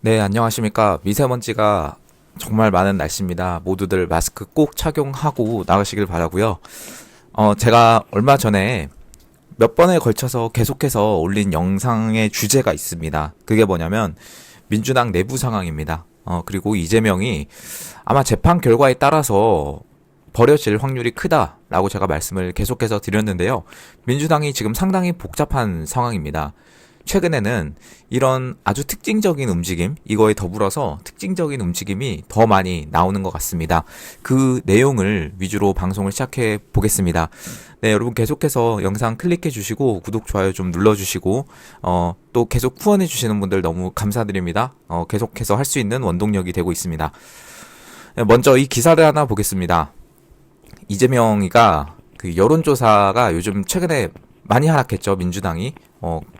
네, 안녕하십니까. 미세먼지가 정말 많은 날씨입니다. 모두들 마스크 꼭 착용하고 나가시길 바라고요. 제가 얼마 전에 몇 번에 걸쳐서 계속해서 올린 영상의 주제가 있습니다. 그게 뭐냐면 민주당 내부 상황입니다. 그리고 이재명이 아마 재판 결과에 따라서 버려질 확률이 크다라고 제가 말씀을 계속해서 드렸는데요. 민주당이 지금 상당히 복잡한 상황입니다. 최근에는 이런 아주 특징적인 움직임, 이거에 더불어서 특징적인 움직임이 더 많이 나오는 것 같습니다. 그 내용을 위주로 방송을 시작해 보겠습니다. 네, 여러분 계속해서 영상 클릭해 주시고 구독, 좋아요 좀 눌러 주시고 또 계속 후원해 주시는 분들 너무 감사드립니다. 계속해서 할 수 있는 원동력이 되고 있습니다. 네, 먼저 이 기사를 하나 보겠습니다. 이재명이가 그 여론조사가 요즘 최근에 많이 하락했죠. 민주당이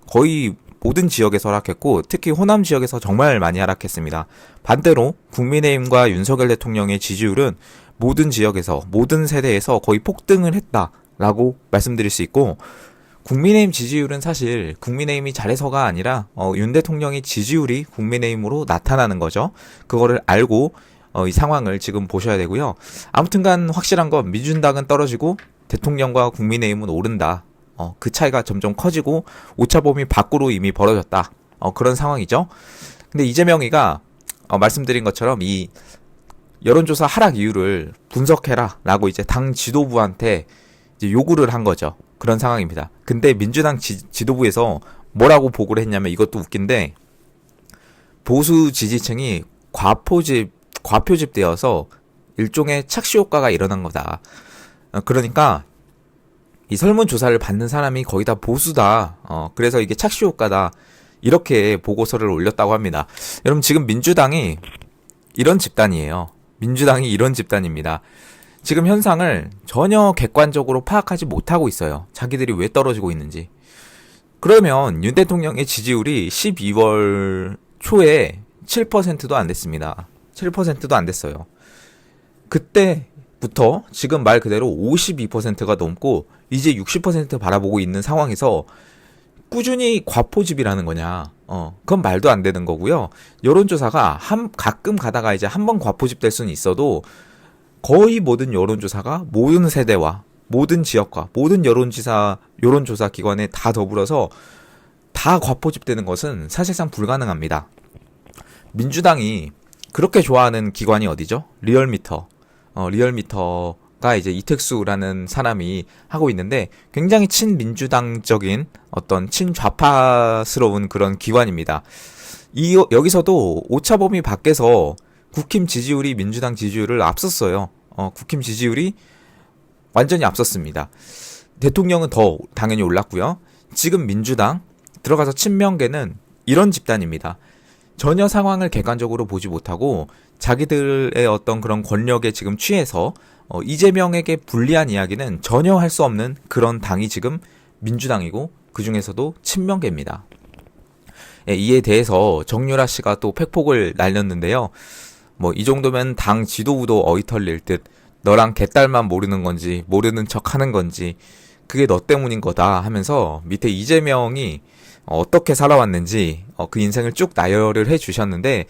거의 모든 지역에서 하락했고 특히 호남 지역에서 정말 많이 하락했습니다. 반대로 국민의힘과 윤석열 대통령의 지지율은 모든 지역에서 모든 세대에서 거의 폭등을 했다라고 말씀드릴 수 있고, 국민의힘 지지율은 사실 국민의힘이 잘해서가 아니라 윤 대통령의 지지율이 국민의힘으로 나타나는 거죠. 그거를 알고 이 상황을 지금 보셔야 되고요. 아무튼간 확실한 건 민주당은 떨어지고 대통령과 국민의힘은 오른다. 그 차이가 점점 커지고 오차범위 밖으로 이미 벌어졌다. 그런 상황이죠. 근데 이재명이가 말씀드린 것처럼 이 여론조사 하락 이유를 분석해라 라고 이제 당 지도부한테 이제 요구를 한 거죠. 그런 상황입니다. 근데 민주당 지도부에서 뭐라고 보고를 했냐면, 이것도 웃긴데, 보수 지지층이 과표집되어서 일종의 착시 효과가 일어난 거다. 그러니까 이 설문조사를 받는 사람이 거의 다 보수다. 그래서 이게 착시 효과다. 이렇게 보고서를 올렸다고 합니다. 여러분, 지금 민주당이 이런 집단이에요. 민주당이 이런 집단입니다. 지금 현상을 전혀 객관적으로 파악하지 못하고 있어요. 자기들이 왜 떨어지고 있는지. 그러면 윤 대통령의 지지율이 12월 초에 7%도 안 됐습니다. 7%도 안 됐어요. 그때부터 지금 말 그대로 52%가 넘고 이제 60% 바라보고 있는 상황에서 꾸준히 과포집이라는 거냐? 그건 말도 안 되는 거고요. 여론조사가 가끔 가다가 이제 한번 과포집 될 수는 있어도 거의 모든 여론조사가 모든 세대와 모든 지역과 모든 여론조사 기관에 다 더불어서 다 과포집되는 것은 사실상 불가능합니다. 민주당이 그렇게 좋아하는 기관이 어디죠? 리얼미터. 리얼미터가 이제 이택수라는 사람이 하고 있는데 굉장히 친민주당적인 어떤 친좌파스러운 그런 기관입니다. 여기서도 오차범위 밖에서 국힘 지지율이 민주당 지지율을 앞섰어요. 국힘 지지율이 완전히 앞섰습니다. 대통령은 더 당연히 올랐고요. 지금 민주당 들어가서 친명계는 이런 집단입니다. 전혀 상황을 객관적으로 보지 못하고 자기들의 어떤 그런 권력에 지금 취해서 이재명에게 불리한 이야기는 전혀 할 수 없는 그런 당이 지금 민주당이고, 그 중에서도 친명계입니다. 이에 대해서 정유라 씨가 또 팩폭을 날렸는데요. 이 정도면 당 지도부도 어이털릴 듯, 너랑 개딸만 모르는 건지 모르는 척 하는 건지 그게 너 때문인 거다 하면서 밑에 이재명이 어떻게 살아왔는지 그 인생을 쭉 나열을 해주셨는데,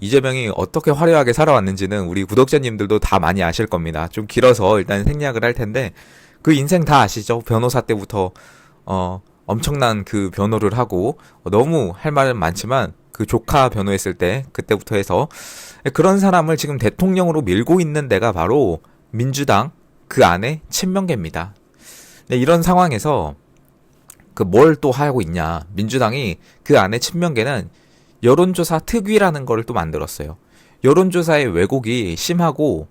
이재명이 어떻게 화려하게 살아왔는지는 우리 구독자님들도 다 많이 아실 겁니다. 좀 길어서 일단 생략을 할 텐데, 그 인생 다 아시죠? 변호사 때부터 엄청난 그 변호를 하고, 너무 할 말은 많지만 그 조카 변호했을 때 그때부터 해서 그런 사람을 지금 대통령으로 밀고 있는 데가 바로 민주당 그 안에 친명계입니다. 네, 이런 상황에서 뭘 또 하고 있냐. 민주당이 그 안에 친명계는 여론조사 특위라는 걸 또 만들었어요. 여론조사의 왜곡이 심하고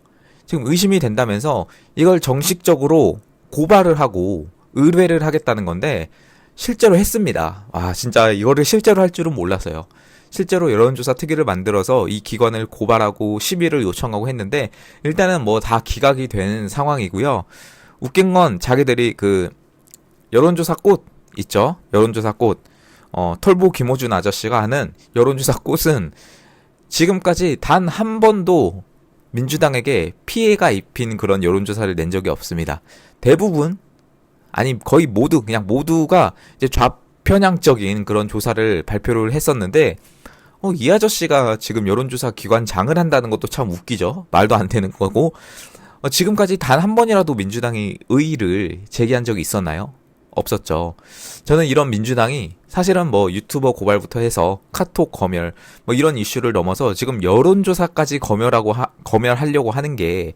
지금 의심이 된다면서 이걸 정식적으로 고발을 하고 의뢰를 하겠다는 건데, 실제로 했습니다. 진짜 이거를 실제로 할 줄은 몰랐어요. 실제로 여론조사 특위를 만들어서 이 기관을 고발하고 시비를 요청하고 했는데, 일단은 다 기각이 된 상황이고요. 웃긴 건 자기들이 그 여론조사 꽃 있죠? 여론조사 꽃. 털보 김호준 아저씨가 하는 여론조사 꽃은 지금까지 단 한 번도 민주당에게 피해가 입힌 그런 여론조사를 낸 적이 없습니다. 대부분, 아니 거의 모두가 이제 좌편향적인 그런 조사를 발표를 했었는데, 이 아저씨가 지금 여론조사 기관장을 한다는 것도 참 웃기죠. 말도 안 되는 거고. 지금까지 단 한 번이라도 민주당이 의의를 제기한 적이 있었나요? 없었죠. 저는 이런 민주당이 사실은 뭐 유튜버 고발부터 해서 카톡 검열 뭐 이런 이슈를 넘어서 지금 여론조사까지 검열하려고 하는 게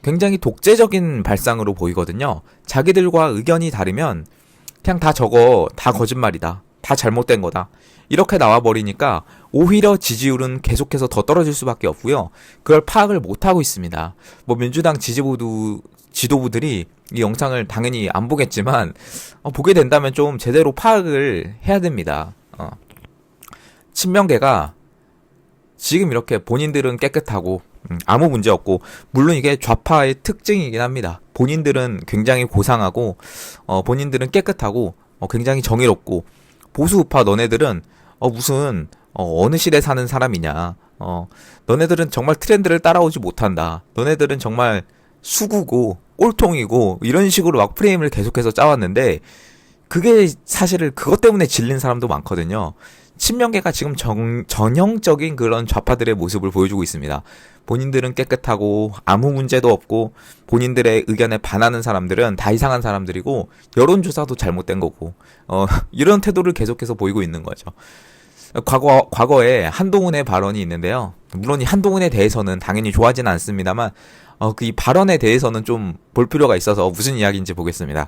굉장히 독재적인 발상으로 보이거든요. 자기들과 의견이 다르면 그냥 다 저거 다 거짓말이다. 다 잘못된 거다. 이렇게 나와버리니까 오히려 지지율은 계속해서 더 떨어질 수밖에 없고요. 그걸 파악을 못하고 있습니다. 뭐 민주당 지도부들이 이 영상을 당연히 안 보겠지만 보게 된다면 좀 제대로 파악을 해야 됩니다. 친명계가 지금 이렇게 본인들은 깨끗하고 아무 문제 없고, 물론 이게 좌파의 특징이긴 합니다. 본인들은 굉장히 고상하고 본인들은 깨끗하고 굉장히 정의롭고, 보수 우파 너네들은 무슨 어느 시대 사는 사람이냐, 너네들은 정말 트렌드를 따라오지 못한다, 너네들은 정말 수구고 꼴통이고, 이런 식으로 막 프레임을 계속해서 짜왔는데, 그게 사실은 그것 때문에 질린 사람도 많거든요. 친명계가 지금 전형적인 그런 좌파들의 모습을 보여주고 있습니다. 본인들은 깨끗하고 아무 문제도 없고, 본인들의 의견에 반하는 사람들은 다 이상한 사람들이고, 여론조사도 잘못된 거고, 이런 태도를 계속해서 보이고 있는 거죠. 과거에 한동훈의 발언이 있는데요. 물론 이 한동훈에 대해서는 당연히 좋아하지는 않습니다만, 그 이 발언에 대해서는 좀 볼 필요가 있어서 무슨 이야기인지 보겠습니다.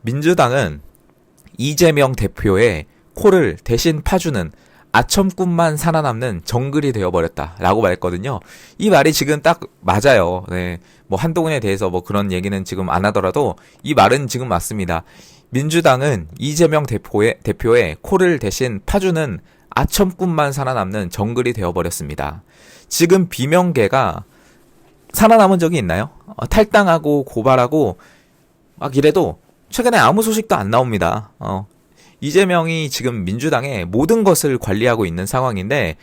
민주당은 이재명 대표의 코를 대신 파주는 아첨꾼만 살아남는 정글이 되어버렸다 라고 말했거든요. 이 말이 지금 딱 맞아요. 네. 뭐 한동훈에 대해서 뭐 그런 얘기는 지금 안 하더라도 이 말은 지금 맞습니다. 민주당은 이재명 대표의 코를 대신 파주는 아첨꾼만 살아남는 정글이 되어버렸습니다. 지금 비명계가 살아남은 적이 있나요? 탈당하고 고발하고 막 이래도 최근에 아무 소식도 안 나옵니다. 이재명이 지금 민주당의 모든 것을 관리하고 있는 상황인데,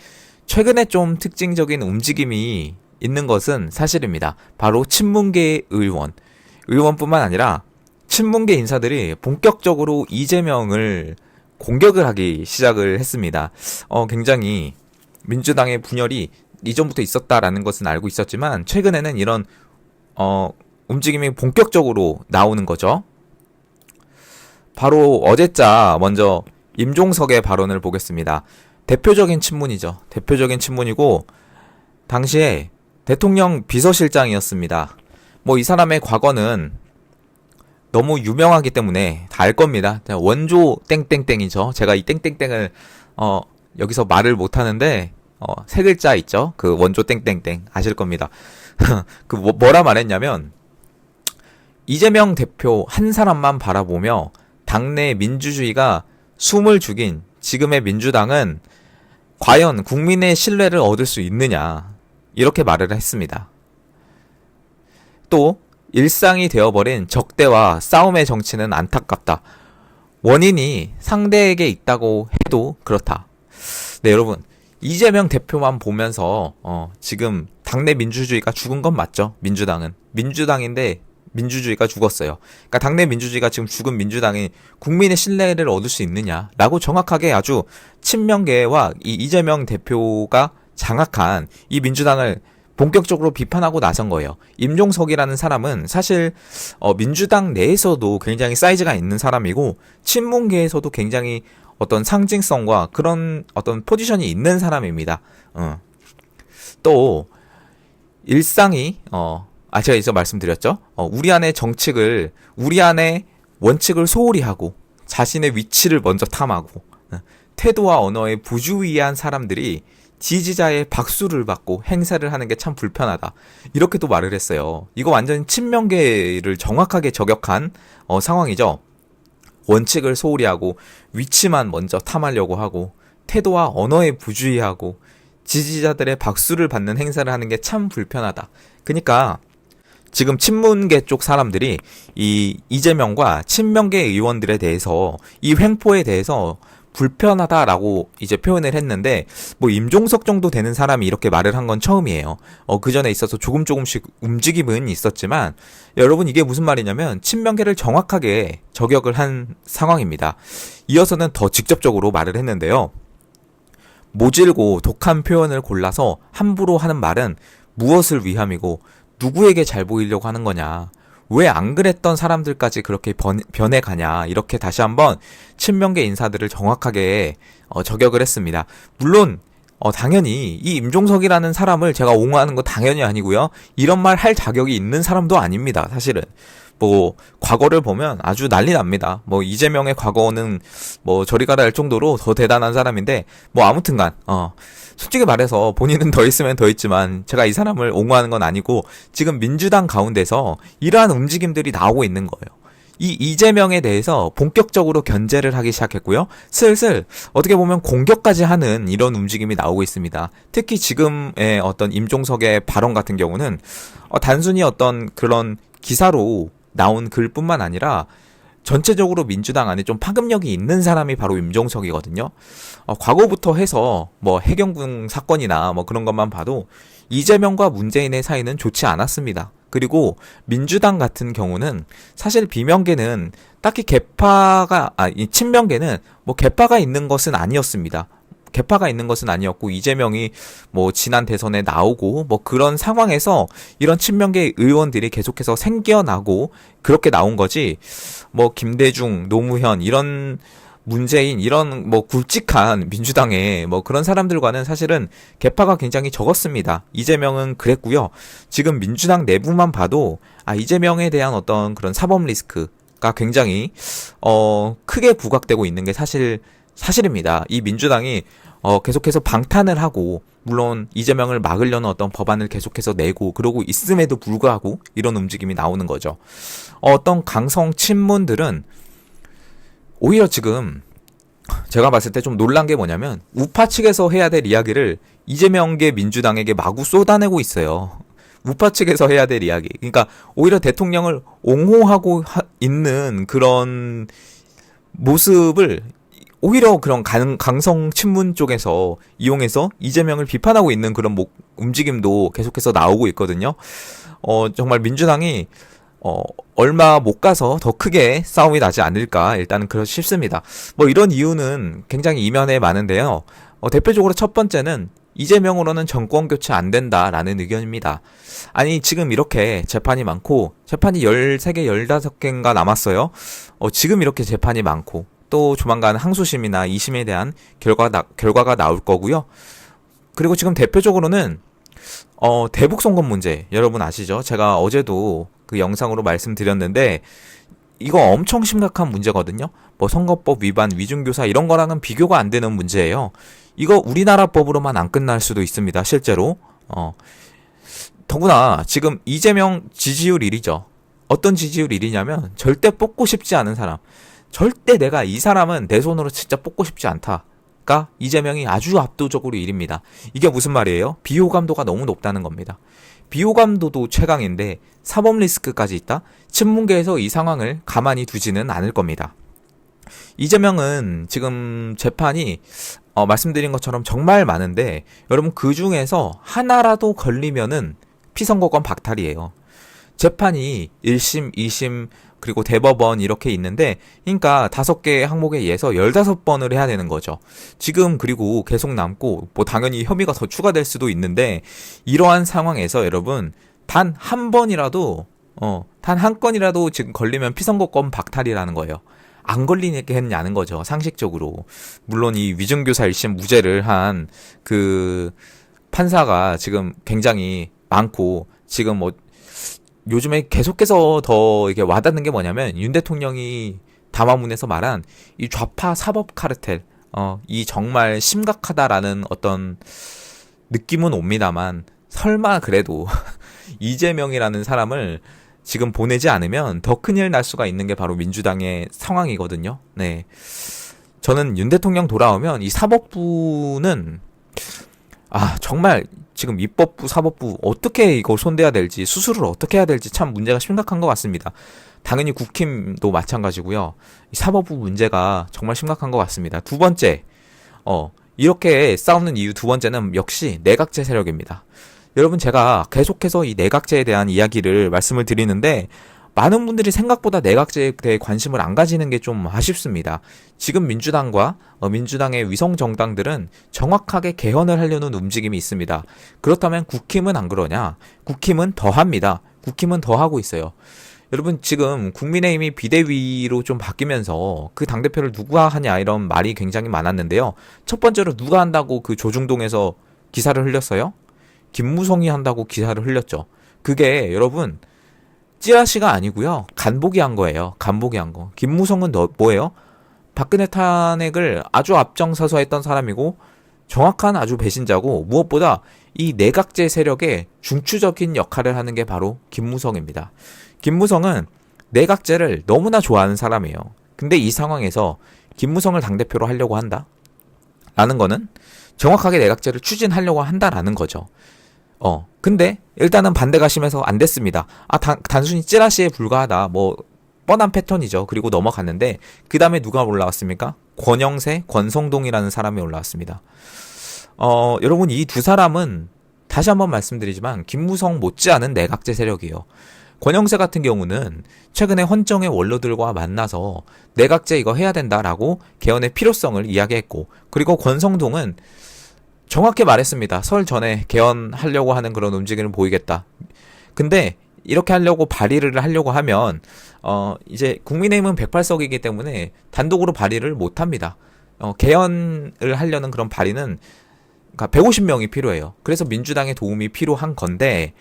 최근에 좀 특징적인 움직임이 있는 것은 사실입니다. 바로 친문계 의원뿐만 아니라 친문계 인사들이 본격적으로 이재명을 공격을 하기 시작을 했습니다. 굉장히 민주당의 분열이 이전부터 있었다라는 것은 알고 있었지만, 최근에는 이런 움직임이 본격적으로 나오는 거죠. 바로 어제자 먼저 임종석의 발언을 보겠습니다. 대표적인 친문이죠. 대표적인 친문이고, 당시에 대통령 비서실장이었습니다. 뭐 이 사람의 과거는 너무 유명하기 때문에 다 알 겁니다. 원조 땡땡땡이죠. 제가 이 땡땡땡을 여기서 말을 못하는데, 세 글자 있죠. 그 원조 땡땡땡 아실 겁니다. 그 뭐라 말했냐면, 이재명 대표 한 사람만 바라보며 당내 민주주의가 숨을 죽인 지금의 민주당은 과연 국민의 신뢰를 얻을 수 있느냐, 이렇게 말을 했습니다. 또 일상이 되어버린 적대와 싸움의 정치는 안타깝다. 원인이 상대에게 있다고 해도 그렇다. 네, 여러분, 이재명 대표만 보면서 지금 당내 민주주의가 죽은 건 맞죠? 민주당인데 민주주의가 죽었어요. 그러니까 당내 민주주의가 지금 죽은 민주당이 국민의 신뢰를 얻을 수 있느냐라고 정확하게 아주 친명계와 이 이재명 대표가 장악한 이 민주당을 본격적으로 비판하고 나선 거예요. 임종석이라는 사람은 사실 민주당 내에서도 굉장히 사이즈가 있는 사람이고, 친문계에서도 굉장히 어떤 상징성과 그런 어떤 포지션이 있는 사람입니다. 또 일상이 제가 이제 말씀드렸죠. 우리 안의 우리 안의 원칙을 소홀히 하고 자신의 위치를 먼저 탐하고 태도와 언어에 부주의한 사람들이 지지자의 박수를 받고 행사를 하는 게 참 불편하다, 이렇게도 말을 했어요. 이거 완전 친명계를 정확하게 저격한 상황이죠. 원칙을 소홀히 하고 위치만 먼저 탐하려고 하고 태도와 언어에 부주의하고 지지자들의 박수를 받는 행사를 하는 게 참 불편하다. 그러니까 지금 친문계 쪽 사람들이 이 이재명과 친명계 의원들에 대해서, 이 횡포에 대해서 불편하다라고 이제 표현을 했는데, 뭐 임종석 정도 되는 사람이 이렇게 말을 한 건 처음이에요. 그 전에 있어서 조금씩 움직임은 있었지만, 여러분 이게 무슨 말이냐면 친명계를 정확하게 저격을 한 상황입니다. 이어서는 더 직접적으로 말을 했는데요. 모질고 독한 표현을 골라서 함부로 하는 말은 무엇을 위함이고 누구에게 잘 보이려고 하는 거냐. 왜 안 그랬던 사람들까지 그렇게 변해가냐. 이렇게 다시 한번 친명계 인사들을 정확하게 저격을 했습니다. 물론 당연히 이 임종석이라는 사람을 제가 옹호하는 거 당연히 아니고요. 이런 말 할 자격이 있는 사람도 아닙니다. 사실은. 뭐 과거를 보면 아주 난리 납니다. 뭐 이재명의 과거는 뭐 저리 가라 할 정도로 더 대단한 사람인데 뭐 아무튼간 솔직히 말해서 본인은 더 있으면 더 있지만 제가 이 사람을 옹호하는 건 아니고 지금 민주당 가운데서 이러한 움직임들이 나오고 있는 거예요. 이 이재명에 대해서 본격적으로 견제를 하기 시작했고요. 슬슬 어떻게 보면 공격까지 하는 이런 움직임이 나오고 있습니다. 특히 지금의 어떤 임종석의 발언 같은 경우는 단순히 어떤 그런 기사로 나온 글뿐만 아니라 전체적으로 민주당 안에 좀 파급력이 있는 사람이 바로 임종석이거든요. 과거부터 해서 뭐 해경궁 사건이나 뭐 그런 것만 봐도 이재명과 문재인의 사이는 좋지 않았습니다. 그리고 민주당 같은 경우는 사실 비명계는 딱히 이 친명계는 뭐 개파가 있는 것은 아니었습니다. 개파가 있는 것은 아니었고 이재명이 뭐 지난 대선에 나오고 뭐 그런 상황에서 이런 친명계 의원들이 계속해서 생겨나고 그렇게 나온 거지. 뭐 김대중, 노무현 이런 문재인 이런 뭐 굵직한 민주당의 뭐 그런 사람들과는 사실은 개파가 굉장히 적었습니다. 이재명은 그랬고요. 지금 민주당 내부만 봐도 이재명에 대한 어떤 그런 사법 리스크가 굉장히 크게 부각되고 있는 게 사실입니다. 이 민주당이 계속해서 방탄을 하고 물론 이재명을 막으려는 어떤 법안을 계속해서 내고 그러고 있음에도 불구하고 이런 움직임이 나오는 거죠. 어떤 강성 친문들은 오히려 지금 제가 봤을 때 좀 놀란 게 뭐냐면 우파 측에서 해야 될 이야기를 이재명계 민주당에게 마구 쏟아내고 있어요. 우파 측에서 해야 될 이야기. 그러니까 오히려 대통령을 옹호하고 있는 그런 모습을 오히려 그런 강성 친문 쪽에서 이용해서 이재명을 비판하고 있는 그런 움직임도 계속해서 나오고 있거든요. 정말 민주당이 얼마 못 가서 더 크게 싸움이 나지 않을까 일단은 그렇게 싶습니다. 뭐 이런 이유는 굉장히 이면에 많은데요. 대표적으로 첫 번째는 이재명으로는 정권 교체 안 된다라는 의견입니다. 아니 지금 이렇게 재판이 많고 재판이 13개, 15개인가 남았어요. 지금 이렇게 재판이 많고 또 조만간 항소심이나 2심에 대한 결과가 나올 거고요. 그리고 지금 대표적으로는 대북 송금 문제 여러분 아시죠? 제가 어제도 그 영상으로 말씀드렸는데 이거 엄청 심각한 문제거든요. 뭐 선거법 위반, 위중교사 이런 거랑은 비교가 안 되는 문제예요. 이거 우리나라 법으로만 안 끝날 수도 있습니다. 실제로. 더구나 지금 이재명 지지율 1위죠. 어떤 지지율 1위냐면 절대 뽑고 싶지 않은 사람. 절대 내가 이 사람은 내 손으로 진짜 뽑고 싶지 않다가 이재명이 아주 압도적으로 1위입니다. 이게 무슨 말이에요? 비호감도가 너무 높다는 겁니다. 비호감도도 최강인데 사법 리스크까지 있다? 친문계에서 이 상황을 가만히 두지는 않을 겁니다. 이재명은 지금 재판이 말씀드린 것처럼 정말 많은데 여러분 그 중에서 하나라도 걸리면은 피선거권 박탈이에요. 재판이 1심, 2심 그리고 대법원 이렇게 있는데 그러니까 5개의 항목에 의해서 15번을 해야 되는 거죠. 지금 그리고 계속 남고 뭐 당연히 혐의가 더 추가될 수도 있는데 이러한 상황에서 여러분 단 한 번이라도 단 한 건이라도 지금 걸리면 피선거권 박탈이라는 거예요. 안 걸리겠냐는 거죠. 상식적으로. 물론 이 위중교사 1심 무죄를 한 그 판사가 지금 굉장히 많고 지금 뭐 요즘에 계속해서 더 이게 와닿는 게 뭐냐면 윤 대통령이 담화문에서 말한 이 좌파 사법 카르텔 이 정말 심각하다라는 어떤 느낌은 옵니다만 설마 그래도 이재명이라는 사람을 지금 보내지 않으면 더 큰일 날 수가 있는 게 바로 민주당의 상황이거든요. 네. 저는 윤 대통령 돌아오면 이 사법부는 정말 지금 입법부, 사법부 어떻게 이걸 손대야 될지 수술을 어떻게 해야 될지 참 문제가 심각한 것 같습니다. 당연히 국힘도 마찬가지고요. 이 사법부 문제가 정말 심각한 것 같습니다. 두 번째, 이렇게 싸우는 이유 두 번째는 역시 내각제 세력입니다. 여러분 제가 계속해서 이 내각제에 대한 이야기를 말씀을 드리는데 많은 분들이 생각보다 내각제에 대해 관심을 안 가지는 게 좀 아쉽습니다. 지금 민주당과 민주당의 위성 정당들은 정확하게 개헌을 하려는 움직임이 있습니다. 그렇다면 국힘은 안 그러냐? 국힘은 더 합니다. 국힘은 더 하고 있어요. 여러분 지금 국민의힘이 비대위로 좀 바뀌면서 그 당대표를 누가 하냐 이런 말이 굉장히 많았는데요. 첫 번째로 누가 한다고 그 조중동에서 기사를 흘렸어요? 김무성이 한다고 기사를 흘렸죠. 그게 여러분 찌라시가 아니고요. 간복이 한 거예요. 간복이 한 거. 김무성은 뭐예요? 박근혜 탄핵을 아주 앞장서서 했던 사람이고 정확한 아주 배신자고 무엇보다 이 내각제 세력의 중추적인 역할을 하는 게 바로 김무성입니다. 김무성은 내각제를 너무나 좋아하는 사람이에요. 근데 이 상황에서 김무성을 당대표로 하려고 한다? 라는 거는 정확하게 내각제를 추진하려고 한다라는 거죠. 근데 일단은 반대가 심해서 안 됐습니다. 단순히 찌라시에 불과하다. 뭐 뻔한 패턴이죠. 그리고 넘어갔는데 그 다음에 누가 올라왔습니까? 권영세, 권성동이라는 사람이 올라왔습니다. 여러분 이 두 사람은 다시 한번 말씀드리지만 김무성 못지않은 내각제 세력이에요. 권영세 같은 경우는 최근에 헌정의 원로들과 만나서 내각제 이거 해야 된다라고 개헌의 필요성을 이야기했고, 그리고 권성동은 정확히 말했습니다. 설 전에 개헌하려고 하는 그런 움직임을 보이겠다. 근데 이렇게 하려고 발의를 하려고 하면 이제 국민의힘은 108석이기 때문에 단독으로 발의를 못 합니다. 개헌을 하려는 그런 발의는 그러니까 150명이 필요해요. 그래서 민주당의 도움이 필요한 건데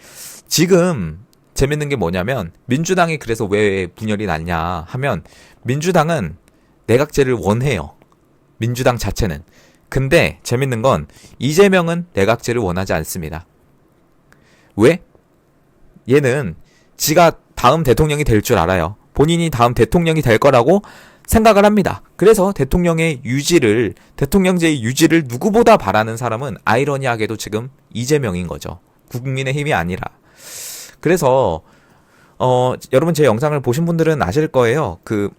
지금 재밌는 게 뭐냐면 민주당이 그래서 왜 분열이 났냐 하면 민주당은 내각제를 원해요. 민주당 자체는. 근데 재밌는 건 이재명은 내각제를 원하지 않습니다. 왜? 얘는 지가 다음 대통령이 될 줄 알아요. 본인이 다음 대통령이 될 거라고 생각을 합니다. 그래서 대통령제의 유지를 누구보다 바라는 사람은 아이러니하게도 지금 이재명인 거죠. 국민의힘이 아니라. 그래서 여러분 제 영상을 보신 분들은 아실 거예요. 그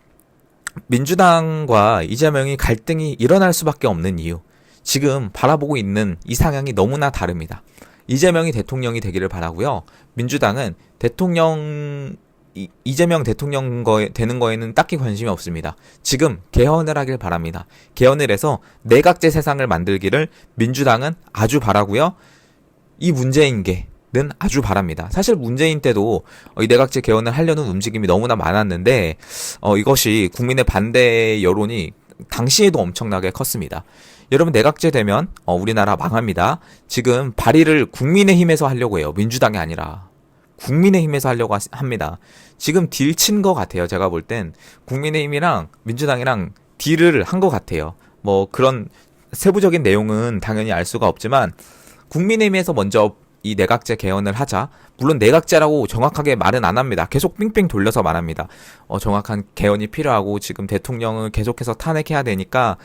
민주당과 이재명이 갈등이 일어날 수밖에 없는 이유. 지금 바라보고 있는 이 상황이 너무나 다릅니다. 이재명이 대통령이 되기를 바라고요. 민주당은 이재명 대통령 되는 거에는 딱히 관심이 없습니다. 지금 개헌을 하길 바랍니다. 개헌을 해서 내각제 세상을 만들기를 민주당은 아주 바라고요. 이 문재인계는 아주 바랍니다. 사실 문재인 때도 이 내각제 개헌을 하려는 움직임이 너무나 많았는데 이것이 국민의 반대 여론이 당시에도 엄청나게 컸습니다. 여러분 내각제 되면 우리나라 망합니다. 지금 발의를 국민의힘에서 하려고 해요. 민주당이 아니라 국민의힘에서 하려고 합니다. 지금 딜 친 것 같아요. 제가 볼 땐 국민의힘이랑 민주당이랑 딜을 한 것 같아요. 뭐 그런 세부적인 내용은 당연히 알 수가 없지만 국민의힘에서 먼저 이 내각제 개헌을 하자. 물론 내각제라고 정확하게 말은 안 합니다. 계속 빙빙 돌려서 말합니다. 정확한 개헌이 필요하고 지금 대통령을 계속해서 탄핵해야 되니까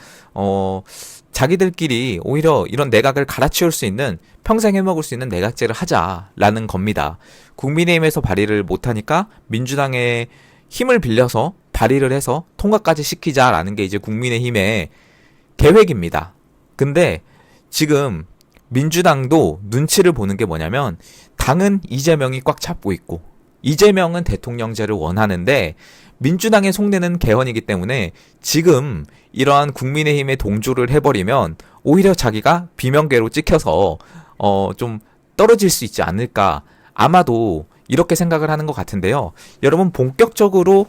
자기들끼리 오히려 이런 내각을 갈아치울 수 있는 평생 해먹을 수 있는 내각제를 하자라는 겁니다. 국민의힘에서 발의를 못하니까 민주당의 힘을 빌려서 발의를 해서 통과까지 시키자라는 게 이제 국민의힘의 계획입니다. 근데 지금 민주당도 눈치를 보는 게 뭐냐면 당은 이재명이 꽉 잡고 있고 이재명은 대통령제를 원하는데 민주당의 속내는 개헌이기 때문에 지금 이러한 국민의힘에 동조를 해버리면 오히려 자기가 비명계로 찍혀서 좀 떨어질 수 있지 않을까. 아마도 이렇게 생각을 하는 것 같은데요. 여러분 본격적으로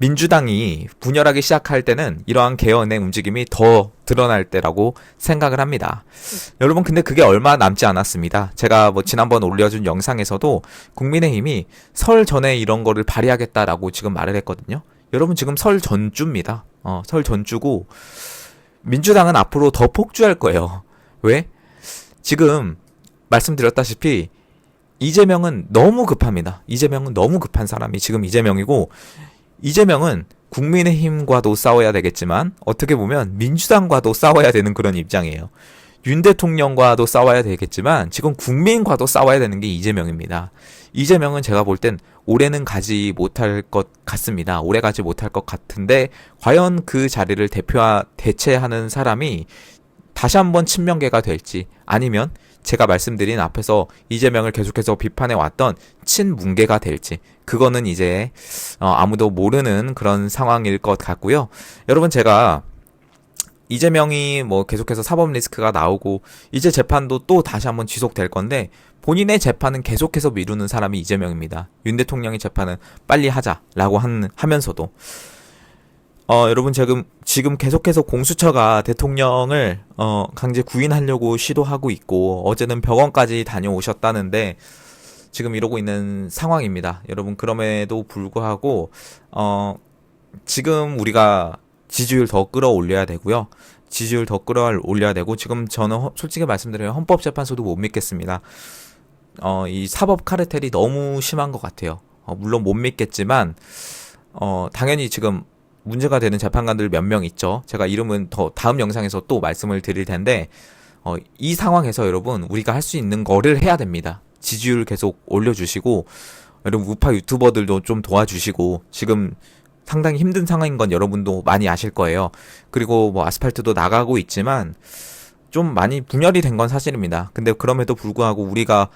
민주당이 분열하기 시작할 때는 이러한 개헌의 움직임이 더 드러날 때라고 생각을 합니다. 여러분 근데 그게 얼마 남지 않았습니다. 제가 뭐 지난번 올려준 영상에서도 국민의힘이 설 전에 이런 거를 발의하겠다라고 지금 말을 했거든요. 여러분 지금 설 전주입니다. 설 전주고 민주당은 앞으로 더 폭주할 거예요. 왜? 지금 말씀드렸다시피 이재명은 너무 급합니다. 이재명은 너무 급한 사람이 지금 이재명이고 이재명은 국민의힘과도 싸워야 되겠지만 어떻게 보면 민주당과도 싸워야 되는 그런 입장이에요. 윤 대통령과도 싸워야 되겠지만 지금 국민과도 싸워야 되는 게 이재명입니다. 이재명은 제가 볼 땐 올해는 가지 못할 것 같습니다. 오래 가지 못할 것 같은데 과연 그 자리를 대체하는 사람이 다시 한번 친명계가 될지 아니면 제가 말씀드린 앞에서 이재명을 계속해서 비판해 왔던 친문계가 될지, 그거는 이제 아무도 모르는 그런 상황일 것 같고요. 여러분, 제가 이재명이 뭐 계속해서 사법 리스크가 나오고 이제 재판도 또 다시 한번 지속될 건데, 본인의 재판은 계속해서 미루는 사람이 이재명입니다. 윤 대통령의 재판은 빨리 하자라고 하면서도 여러분, 지금 계속해서 공수처가 대통령을 강제 구인하려고 시도하고 있고, 어제는 병원까지 다녀오셨다는데 지금 이러고 있는 상황입니다. 여러분, 그럼에도 불구하고 지금 우리가 지지율 더 끌어올려야 되고요. 지지율 더 끌어올려야 되고, 지금 저는 솔직히 말씀드리면 헌법재판소도 못 믿겠습니다. 이 사법 카르텔이 너무 심한 것 같아요. 물론 못 믿겠지만 당연히 지금 문제가 되는 재판관들 몇 명 있죠. 제가 이름은 더 다음 영상에서 또 말씀을 드릴 텐데, 이 상황에서 여러분, 우리가 할 수 있는 거를 해야 됩니다. 지지율 계속 올려주시고, 여러분 우파 유튜버들도 좀 도와주시고, 지금 상당히 힘든 상황인 건 여러분도 많이 아실 거예요. 그리고 뭐 아스팔트도 나가고 있지만 좀 많이 분열이 된 건 사실입니다. 근데 그럼에도 불구하고 우리가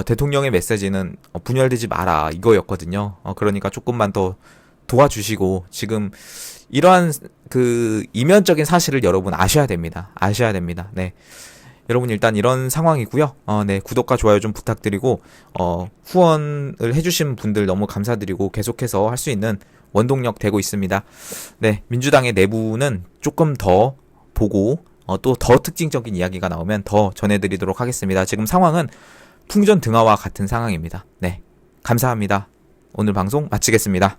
대통령의 메시지는 분열되지 마라, 이거였거든요. 그러니까 조금만 더 도와주시고, 지금 이러한 그 이면적인 사실을 여러분 아셔야 됩니다. 아셔야 됩니다. 네. 여러분, 일단 이런 상황이고요. 네, 구독과 좋아요 좀 부탁드리고, 후원을 해주신 분들 너무 감사드리고, 계속해서 할 수 있는 원동력 되고 있습니다. 네, 민주당의 내부는 조금 더 보고, 또 더 특징적인 이야기가 나오면 더 전해드리도록 하겠습니다. 지금 상황은 풍전등화와 같은 상황입니다. 네, 감사합니다. 오늘 방송 마치겠습니다.